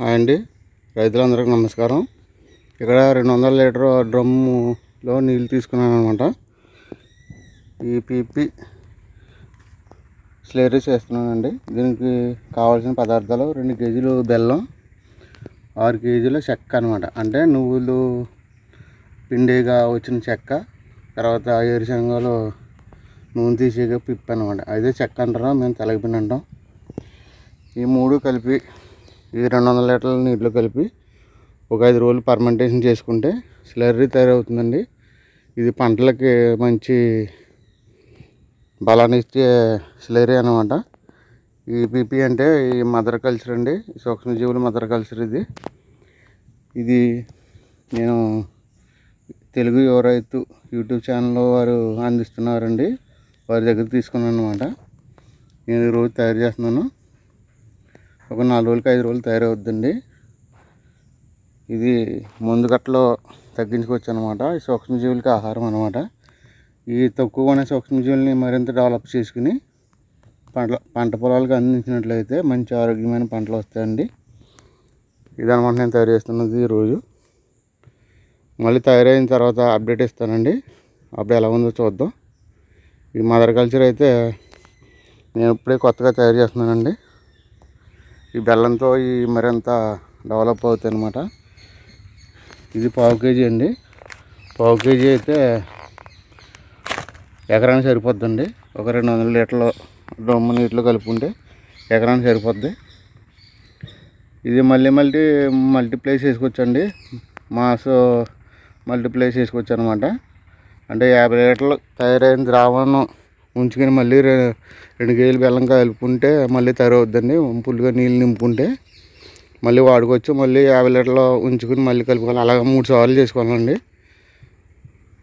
Hi అండి, రైతులందరికీ నమస్కారం. ఇక్కడ 200 లీటర్ డ్రమ్ములో నీళ్ళు తీసుకున్నాను అనమాట. ఈ పీపీ స్లరీ చేస్తున్నానండి. దీనికి కావాల్సిన పదార్థాలు 2 కేజీలు బెల్లం, 6 కేజీల చెక్క అనమాట. అంటే నువ్వులు పిండిగా వచ్చిన చెక్క, తర్వాత ఏరుశనగలు నూనె తీసేగా పిప్పి అనమాట. అదే చెక్క అంటారా, మేము తెలగపిండి అంటాం. ఈ 3 కలిపి ఈ 200 లీటర్ల నీటిలో కలిపి ఒక 5 రోజులు పర్మెంటేషన్ చేసుకుంటే స్లర్రీ తయారవుతుందండి. ఇది పంటలకి మంచి బలాన్ని ఇచ్చే స్లర్రీ అనమాట. ఈ పీపీ అంటే ఈ మదర్ కల్చర్ అండి, సూక్ష్మజీవుల మదర్ కల్చర్. ఇది నేను తెలుగు యువ రైతు యూట్యూబ్ ఛానల్ వారు అందిస్తున్నారండి. వారి దగ్గర తీసుకున్నాను అనమాట. నేను రోజు తయారు చేస్తున్నాను. ఒక 4 రోజులకి 5 రోజులు తయారవుద్దండి. ఇది ముందు గట్టలో తగ్గించుకోవచ్చు అనమాట. ఈ సూక్ష్మజీవులకి ఆహారం అనమాట. ఈ తక్కువ ఉన్న సూక్ష్మజీవుల్ని మరింత డెవలప్ చేసుకుని పంట పొలాలకు అందించినట్లయితే మంచి ఆరోగ్యమైన పంటలు వస్తాయండి. ఇదనమాట నేను తయారు చేస్తున్నది ఈరోజు. మళ్ళీ తయారైన తర్వాత అప్డేట్ ఇస్తానండి. అప్పుడు ఎలా ఉందో చూద్దాం. ఈ మదర్ కల్చర్ అయితే నేను ఇప్పుడే కొత్తగా తయారు చేస్తున్నానండి. ఈ బెల్లంతో ఈ మరింత డెవలప్ అవుతాయి అన్నమాట. ఇది 1/4 కేజీ అండి. 1/4 కేజీ అయితే ఎకరానికి సరిపోద్దండి. ఒక 200 లీటర్ల డ్రమ్ము నీటిలో కలుపుకుంటే ఎకరానికి సరిపోద్ది. ఇది మల్టీప్లై చేసుకోవచ్చండి. మల్టీప్లై చేసుకోవచ్చు అనమాట. అంటే 50 లీటర్లు తయారైన ద్రావణం ఉంచుకొని మళ్ళీ 2 కేజీలు బెల్లం కలుపుకుంటే మళ్ళీ తయారవుద్దండి. ఫుల్గా నీళ్ళు నింపుకుంటే మళ్ళీ వాడుకోవచ్చు. మళ్ళీ 50 లీటర్లు ఉంచుకొని మళ్ళీ కలుపుకోవాలి. అలాగ 3 సార్లు చేసుకోవాలండి.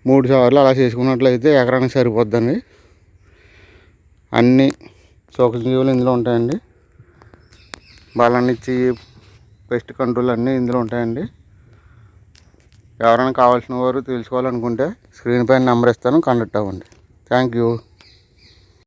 3 సార్లు అలా చేసుకున్నట్లయితే ఎకరానికి సరిపోద్దండి. అన్ని సూక్ష్మజీవులు ఇందులో ఉంటాయండి. బలాన్ని ఇచ్చి పెస్ట్ కంట్రోల్ అన్నీ ఇందులో ఉంటాయండి. ఎవరైనా కావాల్సిన వారు తెలుసుకోవాలనుకుంటే స్క్రీన్ పైన నెంబర్ ఇస్తాను, కాంటాక్ట్ అవ్వండి. Thank you.